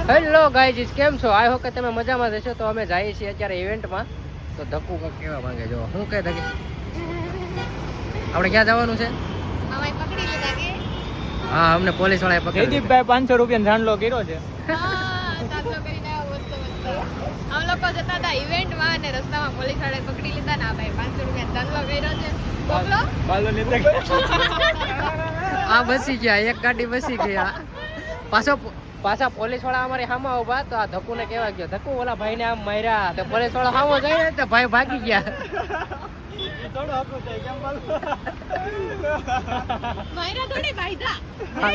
Hello guys, કેમ છો? I hope કે તમે મજામાં જશો. તો અમે જઈએ છીએ અત્યારે ઇવેન્ટમાં. તો ધક્કુ કાંઈક કેવા માંગે જો શું કહે ધક્કી? આપણે ક્યાં જવાનું છે? હા, અમને પોલીસ વાળાએ પકડી. જયદીપભાઈ 500 રૂપિયા ઝાંડલો કર્યો છે. અમે લોકો જતા હતા ઇવેન્ટમાં અને રસ્તામાં પોલીસ વાળાએ પકડી લીધા ને આ ભાઈ 500 રૂપિયા ચાંદલો કર્યો છે. બોલો બાલો નીચે આ બસી ગયા, એક ગાડી બસી ગયા. પાછા પોલીસ વાળા અમારી સામે ઉભા. તો આ ધક્કુ ને કેવા ગયો, ધક્કુ ઓલા ભાઈ ને આમ માર્યા. તો પોલીસ વાળા સામે જાય ને તો ભાઈ ભાગી ગયા. થોડું આપણું થાય કેમ બાલો માયરા થોડી બાયધા હા.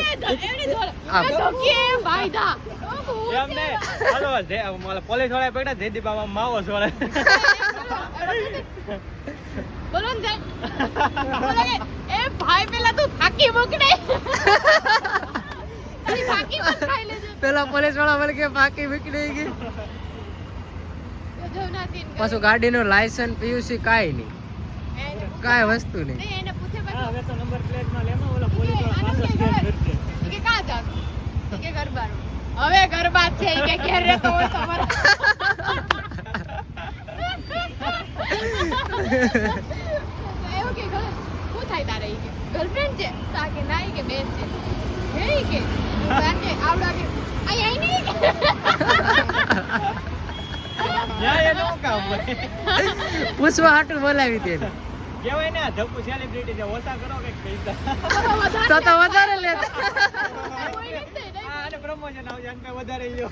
એવડી હા. ધોકી બાયધા એમ ને હાલો જે પોલીસ વાળા પકડ્યા જયદીપ બાબા માવો છોડે બોલો ને સાહેબ. બોલો કે એ ભાઈ પેલા તું થાકી મોકડે તારી થાકી મત ખાઈ લેજે. પેલા પોલીસ વાળા બોલે કે ફાકી નીકળી ગઈ. જો ના સીન પાછું ગાડીનું લાયસન્સ પીયુસી કાંઈ નહીં, કાંઈ વસ્તુ નહીં. નહીં એને પૂછે હા પછી હવે તો નંબર પ્લેટ માં લેમાં ઓલા પોલીસ વાળા પાછળ સ્કેન કરશે કે કા જાવ કે ગરબાનું હવે ગરબા છે ઈ કે ઘેર રહેતો હોય તમારે એવું કે શું થાય તારે ઈ કે ગર્લફ્રેન્ડ છે તા કે ના ઈ કે બેન છે હે ઈ કે બાને આવડા કે આઈ આઈ નહીં ન્યાય એનો કામ હોય પૂછવા હાટું બોલાવી દે. કહેવાય ને આ ધક્કુ સેલિબ્રિટી છે ઓછા કરો કે પૈસા તો વધારે લેતા. આ અને પ્રમોશન આવશે અને કઈ વધારે લ્યો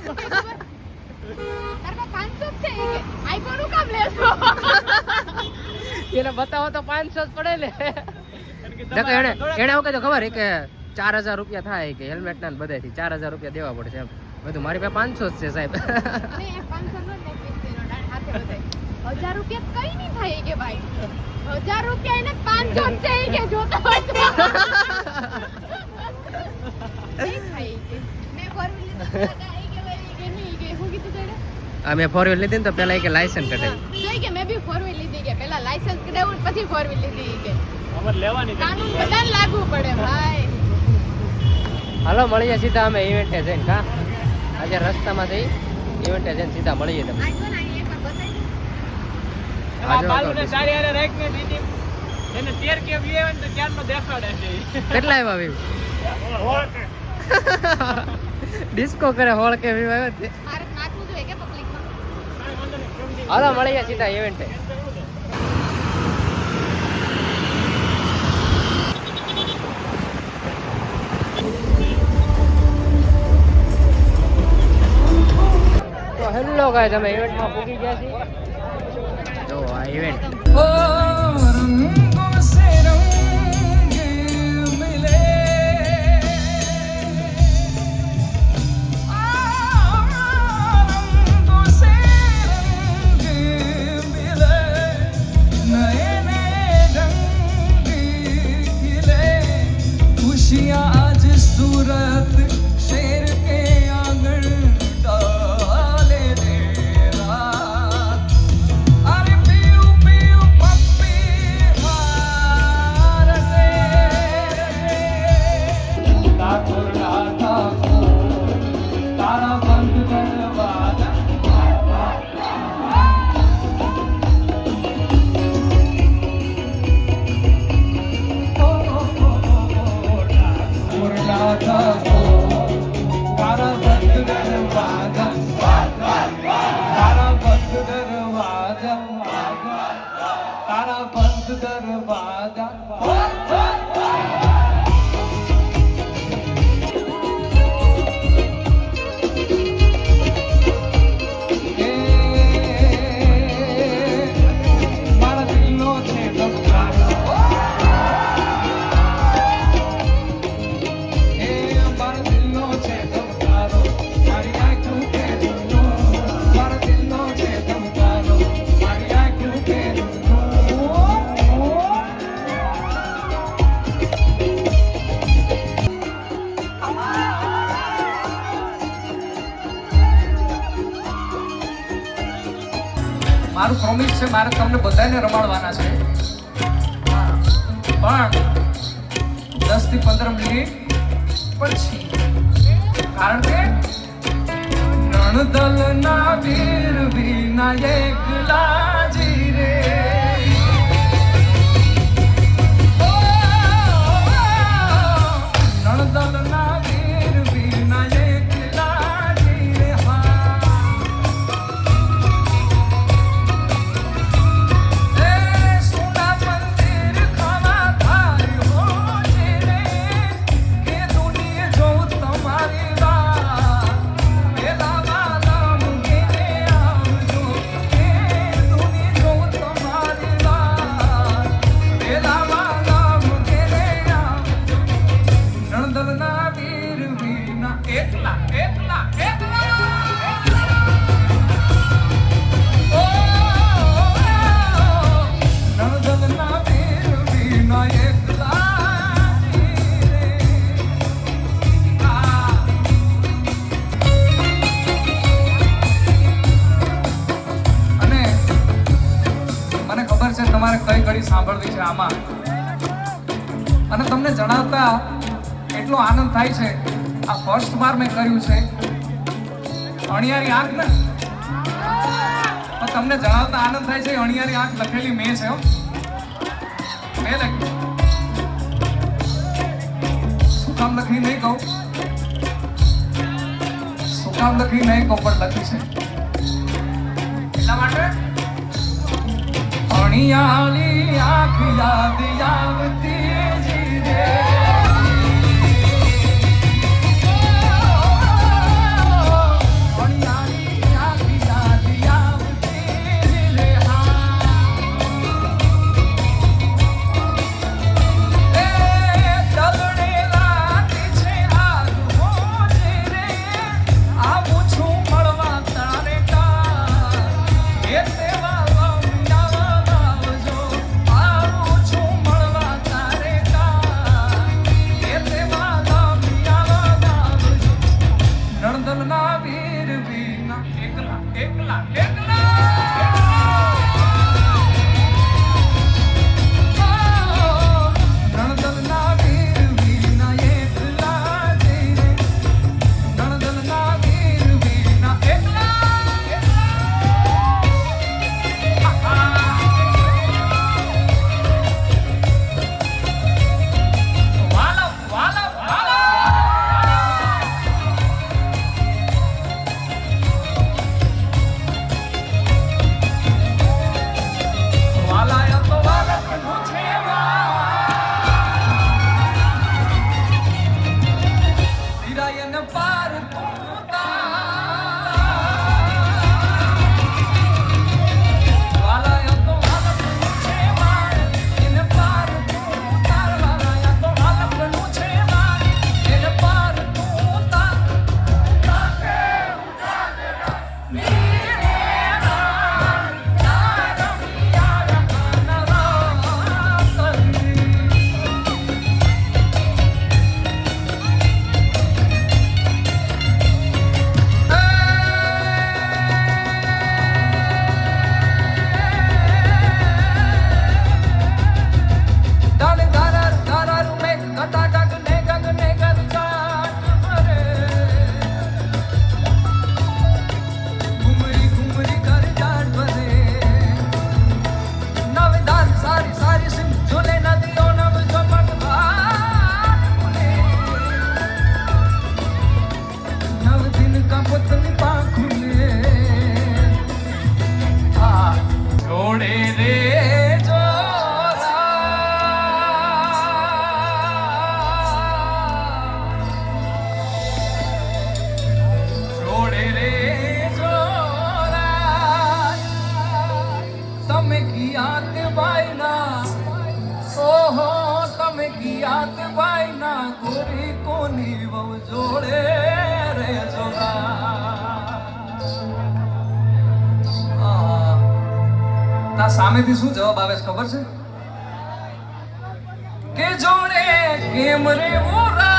તાર કો 500 છે ઈ કે આઈફોન નું કામ લેશો એને બતાવો તો 500 જ પડે ને. દેખો એને એવું કીધું ખબર કે 4000 રૂપિયા થાય કે હેલ્મેટ ના બધાથી 4000 રૂપિયા દેવા પડશે એમ. બધું મારી પાસે 500 જ છે સાહેબ. અને એ 500 નો નેકલેસ તેનો ડાળ હાથે બધાય 1000 રૂપિયા કઈ નહીં થાય ઈ કે ભાઈ 1000 રૂપિયા એને 500 છે ઈ કે જોતા હોય તો નહીં થાય ઈ કે મેં ફોરવ્હીલ લીધી ઈ કે ભાઈ ઈ કે નહીં ઈ કે હું કીધું તને અમે 4 વ્હીલ લીધી ને તો પેલા કે લાયસન્સ કઢાવી. જોઈ કે મેં બી ફોરવ્હીલ લીધી કે પહેલા લાયસન્સ કઢાવ્યું પછી ફોરવ્હીલ લીધી ઈ કે અમાર લેવાની છે કાનૂન બધાને લાગુ પડે ભાઈ. હાલો મળીએ સીધા અમે ઇવેન્ટે જઈને. કા આજે રસ્તામાં જઈ ઇવેન્ટે જઈને સીધા મળીએ તમે. આઈફોન આઈ એકવાર બતાવી દે. આ બાલુને સારી હારે રાખને દીદી એને 13 કે વી આવે ને તો ક્યારનો દેખાડે છે કેટલા આવ્યા વ્યૂ? ડિસ્કો કરે હોળ કે વ્યૂ આવ્યો છે. મારે નાચવું જોઈએ કે પબ્લિકમાં હાલો મળીએ સીધા ઇવેન્ટે. તો હેલો ગાઈસ, અમે ઇવેન્ટમાં પૂગી ગયા છીએ. જો આ ઇવેન્ટ आज सूरत शेर के आंगन डाले दे रात अरे पीऊ पीऊ पप्पी हारते ठाकुर तारा बंद दरवाजा મારું પ્રોમિસ છે મારે તમને બધાને રમાડવાના છે પણ 10 થી 15 મિનિટ પછી કારણ કે નણદલના વીર વિના એકલા જી રે નણદલના વીર વિના એકલા જી રે એ સોના મંદિર ખાવા થાય હો રે કે દુનિયા જોઉં તમારી વાત પેલા વાલા મુગેને આવજો કે દુનિયા જોઉં તમારી વાત પેલા વાલા મુગેને આવજો નણદલના વીર વિના એકલા એકલા એકલા ઓ નણદલના વીર વિના એકલા જી રે અને મને ખબર છે તમારે કઈ ઘડી સાંભળવી છે આમાં અને તમને જણાવતા એટલો આનંદ થાય છે આ ફર્સ્ટ વાર મેં કર્યું છે અણિયારી આંખ ને તો તમને જણાવતા આનંદ થાય છે અણિયારી આંખ લખેલી મેં છે હો મેં લખી શું કામ લખી નહીં કહું શું કામ લખી નહીં કહું પણ લખી છે એટલા માટે અણિયાળી આંખ યાદ આવતી જી રે અણિયાળી આંખ યાદ આવતી રે એ દલડેલા છે આગ હો રે આવું છું મળવા તારે કા એ તેવા આવજો આવું છું મળવા તારે કા એ તેવા આવજો નણદલના વીર વિના એકલા એકલા એકલા નણદલના વીર વિના એકલા જી રે નણદલના વીર વિના એકલા વાલા વાલા વાલા વાલાયા તો વાલા કનું છે હીરાયન પાર વાલાયા તો વાલા કનું છે એને પાર વાલાયા તો વાલા કનું છે એને પાર જોડે રે જોડે રે તમે કિયાત ભાઈના ઓહો તમે કિયાત ભાઈના ગોરી કોની વહુ જોડે રે તા સામેથી શું જવાબ આવે છે ખબર છે કે જોડે કેમ રે ઓરા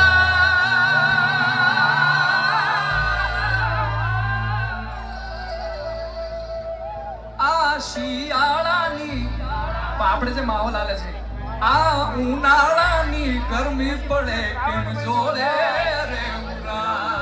આ શિયાળાની આપણે જે માહોલ આલે છે આ ઉનાળાની ગરમી પડે કેમ જોડે રે ઉરા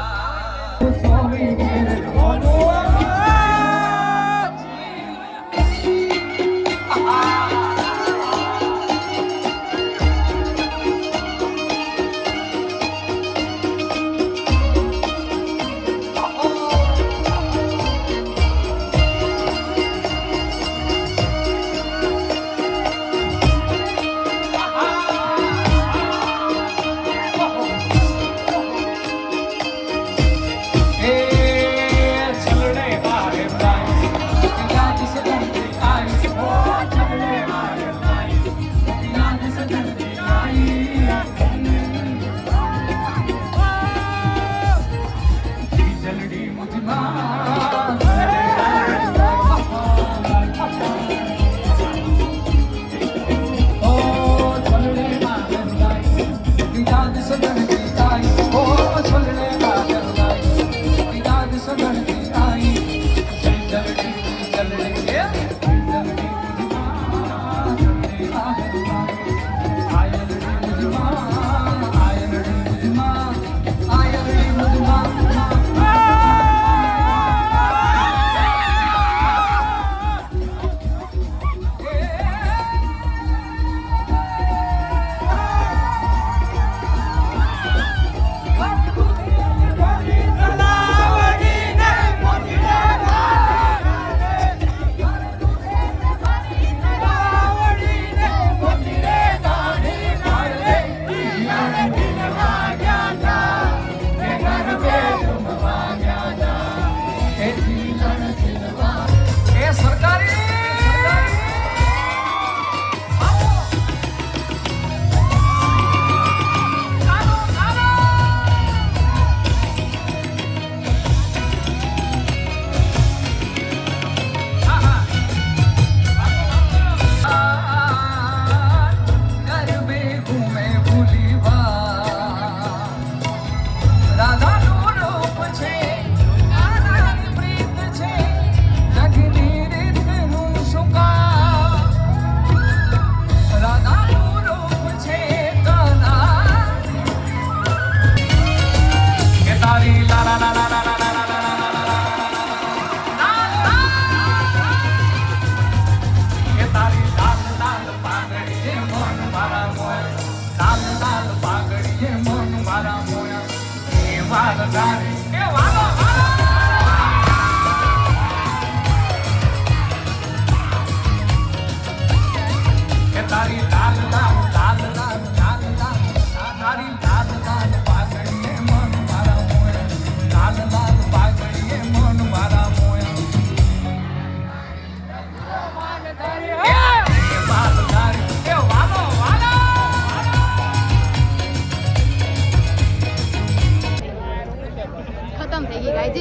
મુજી માં ઓ છોલડે માં ગંગાઈ યાદ સગન કી આઈ ઓ છોલડે માં ગંગાઈ યાદ સગન કી આઈ જલડી જલડી જલડી મુજી માં જલડી આયલડી મુજી માં આયલડી મુજી માં આયલડી મુજી માં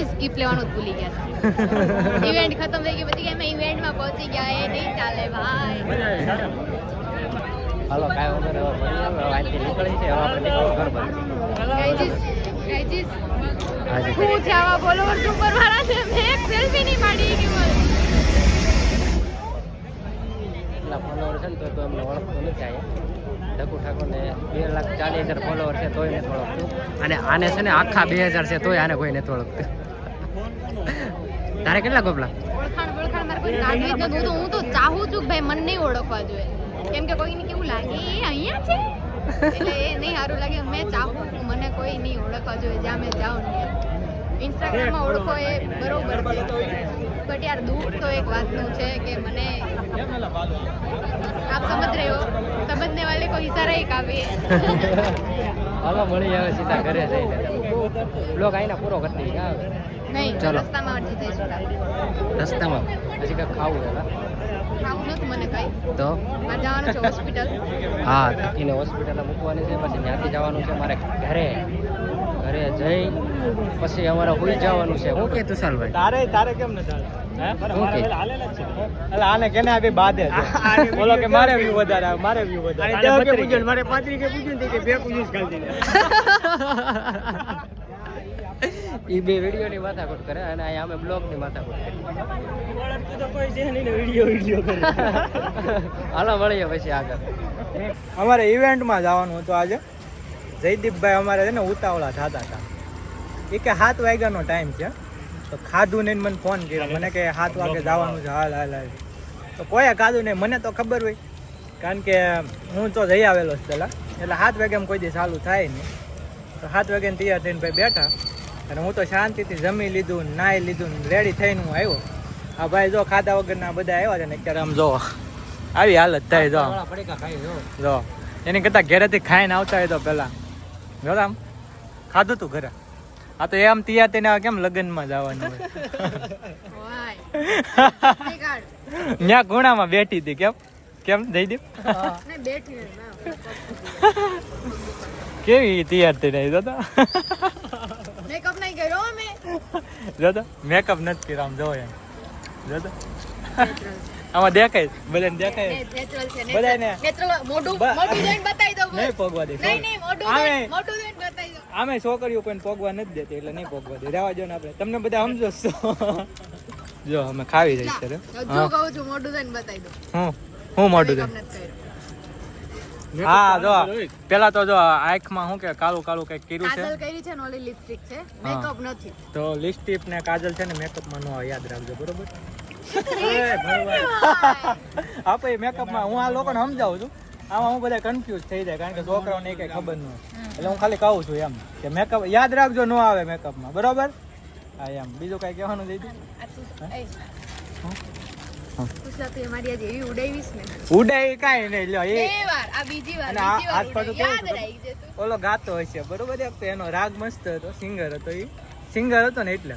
સ્કીપ લેવાનું જ ભૂલી ગયા હતા ઇવેન્ટ ખતમ થઈ ગઈ પછી કે અમે ઇવેન્ટમાં પહોંચી ગયા એ નહીં ચાલે ભાઈ હાલો કાંઈ વાંધો નહીં, હવે આજથી નીકળી છે, હવે આપણે નીકળવું ઘર બાજુ. ગાઈજીસ હાજી. હું છે આવા ફોલોવર્સ ઉપર મારા છે મેં એક સેલ્ફી નહીં પાડી કે બોલ એટલા ફોલોવર છે ને તો અમને ઓળખતું નથી અહીંયા. ધકુ ઠાકોરને 2,40,000 ફોલોવર છે તોય નથી ઓળખતું, અને આને છે ને આખા 2,000 છે તોય આને કોઈ નથી ઓળખતું. તારે કેટલા ગોપલા? ઓળખાણ મારે કોઈ કાઢવી જ નથી. હું તો ચાહું છું કે ભાઈ મને નહીં ઓળખવા જોઈએ, કેમ કે કોઈને કેવું લાગે એ અહીંયા છે એટલે એ નહીં સારું લાગે. મેં ચાહું છું મને કોઈ નહીં ઓળખવા જોઈએ, જ્યાં મેં જાઉં ત્યાં. ઇન્સ્ટાગ્રામમાં ઓળખો એ બરોબર છે, બટ યાર દુઃખ તો એક વાતનું છે કે મને આપ સમજ રહે હો, સમજને વાલે કો ઇશારા ही काफी है. હાલો મળી આવે સીધા ઘરે જઈને. બ્લોગ આઈના પૂરો કરી દઈએ કા? નહીં ચલો. રસ્તામાં અટકી જઈશું. રસ્તામાં પછી કંઈક ખાવું છે ખાવું નથી મને કઈ. તો મારે જવાનું છે હોસ્પિટલ. હા, એને હોસ્પિટલમાં મૂકવાની છે, પછી ત્યાંથી જવાનું છે મારે ઘરે. ઘરે જઈ પછી અમારે હોઈ જવાનું છે. હું કે તુષારભાઈ તારે કેમ ન ચાલે? શું કે? એટલે આને કેને આપી બાધે છે બોલો કે મારે વ્યૂ વધારે આવે, મારે વ્યૂ વધારે અને દેવ કે પૂજન મારે 35 કે પૂજન કે બે પૂજન કાલ દીને ઈ બે વિડીયોની માથાકૂટ કરે અને અહીંયા અમે બ્લોગની માથાકૂટ કરી. ઓળખતું તો કોઈ છે નહીં ને વિડીયો કરે. હાલો મળીએ પછી આગળ. અમારે ઇવેન્ટમાં જવાનું હતું આજે. જયદીપભાઈ અમારે છે ને ઉતાવળા થતા હતા. એ કે 7 વાગ્યાનો ટાઈમ છે, તો ખાધું નહીં મને ફોન કર્યો, મને કે 7 વાગે જવાનું છે, હાલ હાલ હાલ. તો કોઈએ ખાધું નહીં, મને તો ખબર હોય કારણ કે હું તો જઈ આવેલો જ પહેલાં, એટલે 7 વાગ્યામાં કોઈ દી ચાલુ થાય નહીં. તો 7 વાગ્યાને તૈયાર થઈને ભાઈ બેઠા, અને હું તો શાંતિથી જમી લીધું, નાહી લીધું, રેડી થઈને હું આવ્યો. આ ભાઈ જો ખાધા વગરના બધા આવ્યા છે ને અત્યારે આમ જો આવી હાલત થાય. જો પડીકા ખાઈ જો એની કરતાં ઘરેથી ખાઈને આવતા હોય તો પહેલાં જો આમ ખાધું તું ઘરે. આ તો એમ તૈયાર થઈને કેમ લગ્નમાં જવાનું હોય. ત્યાં ખૂણામાં બેઠી હતી. કેમ કેમ જયદીપ કેવી તૈયાર થઈને આવી તો મેકઅપ નહીં કર્યો અમે. જો તો મેકઅપ નથી કર્યો આમ જોવો એમ જો તો આમાં દેખાય બધાને દેખાય નેચરલ છે બધાને. નેચરલ મોઢું બ- મોઢું જોઈને બતાવી દો નહીં પોગવા દે નહીં મોઢું આમે મોઢું જોઈને બતાવી દો. આમે છોકરીઓ કોઈને પોગવા નથી દેતી એટલે નહીં પોગવા દે રહેવા દો ને આપણે તમને બધા સમજો છો જો અમે ખાવી જઈશ ત્યારે હજુ કહું છું મોઢું જોઈને બતાવી દો. હું મોઢું દે મેકઅપ નથી કર્યો. હા જો પેલા તો જો આંખમાં શું કે કાળું કાળું કઈક કર્યું છે કાજલ કરી છે ને ઓલી લિપસ્ટિક છે મેકઅપ નથી. તો લિપસ્ટિક ને કાજલ છે ને મેકઅપમાં નો આવે, યાદ રાખજો બરોબર. આપણે મેકઅપમાં હું આ લોકોને સમજાવું છું, આમાં હું બધા કન્ફ્યુઝ થઈ જાય કારણ કે છોકરાઓને કઈ ખબર ન હોય એટલે હું ખાલી કહું છું એમ કે મેકઅપ યાદ રાખજો નો આવે મેકઅપમાં બરોબર. હા એમ બીજું કઈ કહેવાનું દીધું આ તું તુષા તું અમારી આજે એવી ઉડાવીશ ને ઉડાય કાંઈ નહીં લ્યો એ બે વાર આ બીજી વાર અને આ હાથ પાછું કેવું યાદ હતું? રહી જતું. ઓલો ગાતો હશે બરોબર એક તો એનો રાગ મસ્ત હતો, સિંગર હતો, એ સિંગર હતો ને એટલે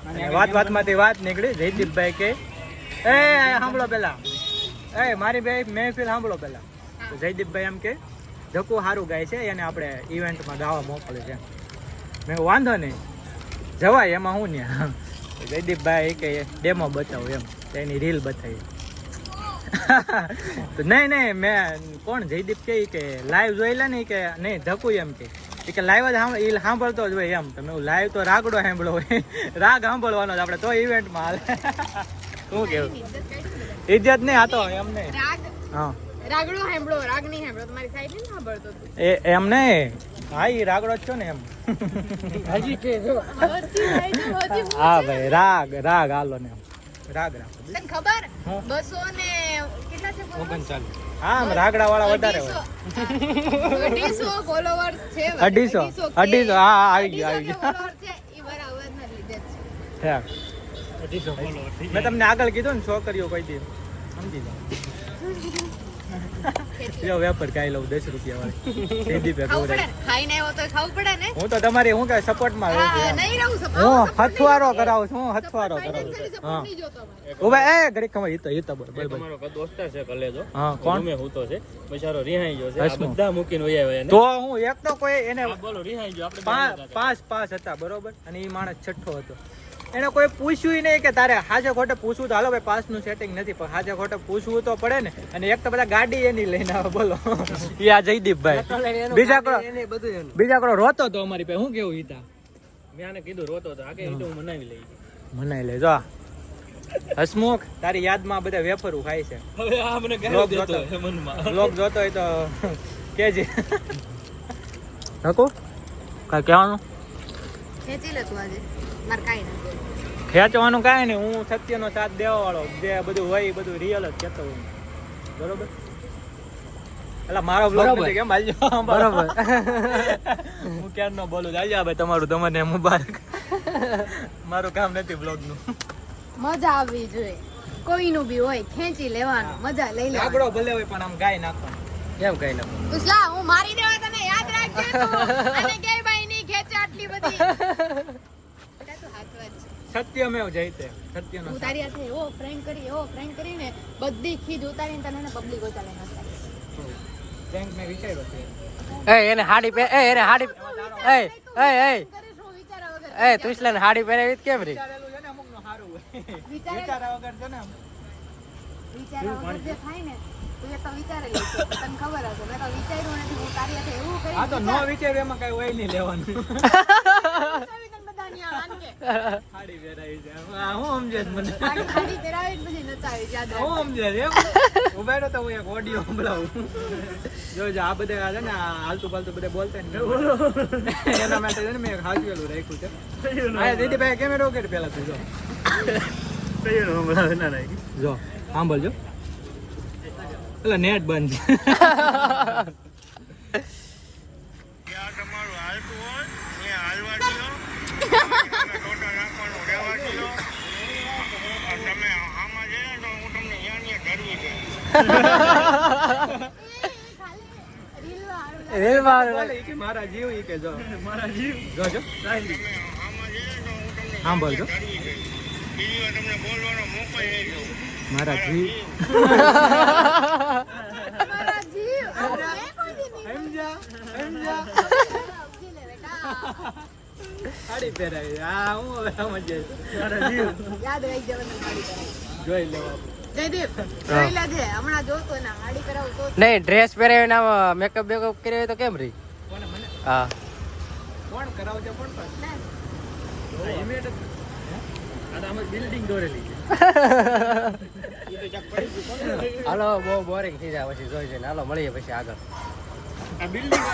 અને વાતમાંથી વાત નીકળી. જયદીપભાઈ કે એ સાંભળો પેલા, એ મારી બે મહેફિલ સાંભળો પેલા. તો જયદીપભાઈ એમ કે ધક્કુ સારું ગાય છે એને આપણે ઇવેન્ટમાં ગાવા મોકલે છે. મેં કીધું વાંધો નહીં જવાય એમાં હું ને. જયદીપભાઈ કે ડેમો બતાવું એમ તો એની રીલ બતાવી. તો નહીં મેં કોણ જયદીપ કે લાઈવ જોયેલા ને કે નહીં ધક્કુ એમ કે લાઈવ જ સાંભળતો જ હોય એમ. તમે લાઈવ તો રાગડો સાંભળો હોય, રાગ સાંભળવાનો જ આપણે તો ઇવેન્ટમાં હાલે. શું કેવું ઇજ્જત નહીં આ તો એમ નહીં. રાગ હા રાગડો સાંભળો રાગ નહીં સાંભળો તમારી સાઈડ નહીં સાંભળતો તું. એમ નહીં હા એ રાગડો જ છો ને એમ. હજી હા ભાઈ રાગ હાલો ને એમ રાગ રાખો. તને ખબર હા. 200 ને કેટલા છે followers? હા આમ રાગડા વાળા વધારે હોય. 250 followers છે. 250 હા આવી ગયું 250 followers છે ઈ બરાબર ના લીધે જ છે. હા. મેં તમને આગળ કીધું ને છોકરીઓ કોઈ દી સમજી જાઓ વેપાર કાઈ લઉં 10 રૂપિયા વાળી જયદીપે ખાવું પડે ખવડાવી. ને. ખાઈને આવ્યો તો ખાવું પડે ને. હું તો તમારી હું કઈ સપોર્ટમાં રહું છું હા, એમ. નહીં રહું support હું નહીં હથવારો જોતો. કરાવું છું, હું હથવારો કરાવું Financially છું. support હા નહીં જોતો અમારે. ઉભા એ ઘડીક ખબર હિતો બોલ બોલ. તમારો દોસ્તાર છે કલેજો હા કોણ ગમે હૂતો છે બિચારો રિહાઈ ગયો છે આ હસમુખ. બધા મૂકીને વહી આવ્યા એને તો હું એક તો કોઈ એને આ બોલો રિહાઈ ગયો આપણે પાંચ હતા બરોબર અને એ માણસ છઠ્ઠો હતો. એને કોઈ પૂછ્યું નહીં કે તારે હાજે ખોટે પૂછવું તો હાલો ભાઈ પાસનું સેટિંગ નથી પણ હાજે ખોટે પૂછવું તો પડે ને. અને એક તો બધા ગાડી એની લઈને આવે બોલો એ આ જયદીપભાઈ. બીજા કરો રોતો તો અમારી પાસે હું કેવું હિતા મેં આને કીધું રોતો હતો આગે હું મનાવી લઈ મનાઈ લે જો હસમુખ તારી યાદમાં બધા વેફરું ખાય છે. હવે આ મને લોક ગાળો જોતો. દેતો હે મનમાં બ્લોગ જોતો હોય તો કેજે હકો કાંઈ કહેવાનું ખેંચી લે તું આજે મારે કાંઈ નથી. ખેંચવાનું કાંઈ નહીં, હું સત્યનો સાથ દેવા વાળો જે બધું હોય એ બધું રિયલ જ કહેતો હોય બરોબર. એટલે મારો બ્લોગ નથી કેમ હાલજો બરોબર. હું ક્યાં ન બોલું હાલજો ભાઈ તમારું તમને મુબારક. મારું કામ નથી બ્લોગનું. મજા આવવી જોઈએ કોઈનું બી હોય ખેંચી લેવાનું મજા લઈ લેવાનું. લાકડો ભલે હોય પણ આમ ગાય નાખવાનું. કેમ ગાય નાખવાનું? ઉસલા હું મારી દેવા તને યાદ રાખજે તું. અને કે ભાઈ ની ખેંચે આટલી બધી બેટા તું હાથવા જ છે. સત્યમેવ જયતે સત્યનો હું તારી હાથે એવો પ્રેન્ક કરીને બધી ખીજ ઉતારીને તને એને પબ્લિક ઉતારે નાખે. બેંક મેં વિચાર્યો છે. એને હાડી પહે એને હાડી એ કરીશ હું વિચારા વગર. તુસલાને હાડી પહેરાવી જ કેમ રી વિચારેલું છે ને અમુકનું સારું હોય. વિચારેલું. વિચારા વગર છે ને આમ. વિચારા વગર જે થાય ને તું એ તો વિચારેલું છે. તને ખબર હશે મેં તો વિચાર્યું નથી. હું તારી હાથે એવું કરી આ તો ન વિચાર્યું એમાં કઈ હોય નહીં લેવાનું. હાડી પહેરાવી છે. આ હું સમજે છે મને. સાડી પહેરાવી પછી નચાવી યાદ રાખ. હું સમજે છે એમ. ઉભા રહો તો હું એક ઓડિયો સંભળાવું. જોજો આ બધા છે ને આ હાલતું પાલતું બધા બોલતા ને એના માટે છે ને મેં એક હાચવેલું રાખ્યું છે. આ દીદીભાઈ કેમેરો કરી પેલા તો જો જો સાંભળજો. એટલે નેટ બંધ છે. રીલ વાળું. બોલે ઈ કે મારા જીવ ઈ કે જો મારા જીવ જોજો સાંભળજો મારા જીવ મારા જીવ. આવું મેં કોઈ દી નહીં સમજા સમજા સમજી લે બેટા. સાડી પહેરાવી હા હું હવે સમજે યાદ રહી જવાનું સાડી પહેરાવી. જોઈ લેવા જયદીપ જોઈ લેજે હમણાં જોતો ના સાડી પહેરાવું તો નહીં ડ્રેસ પહેરાવીને આમ મેકઅપ બેકઅપ કર્યો હોય તો કેમ રહી કોને મને હા કોણ કરાવશે કોણ પર આ તો અમે બિલ્ડિંગ દોરેલી છે હાલો બહુ બોરિંગ થઈ જાય પછી જોઈ જઈને હાલો મળીએ પછી આગળ આ બિલ્ડિંગ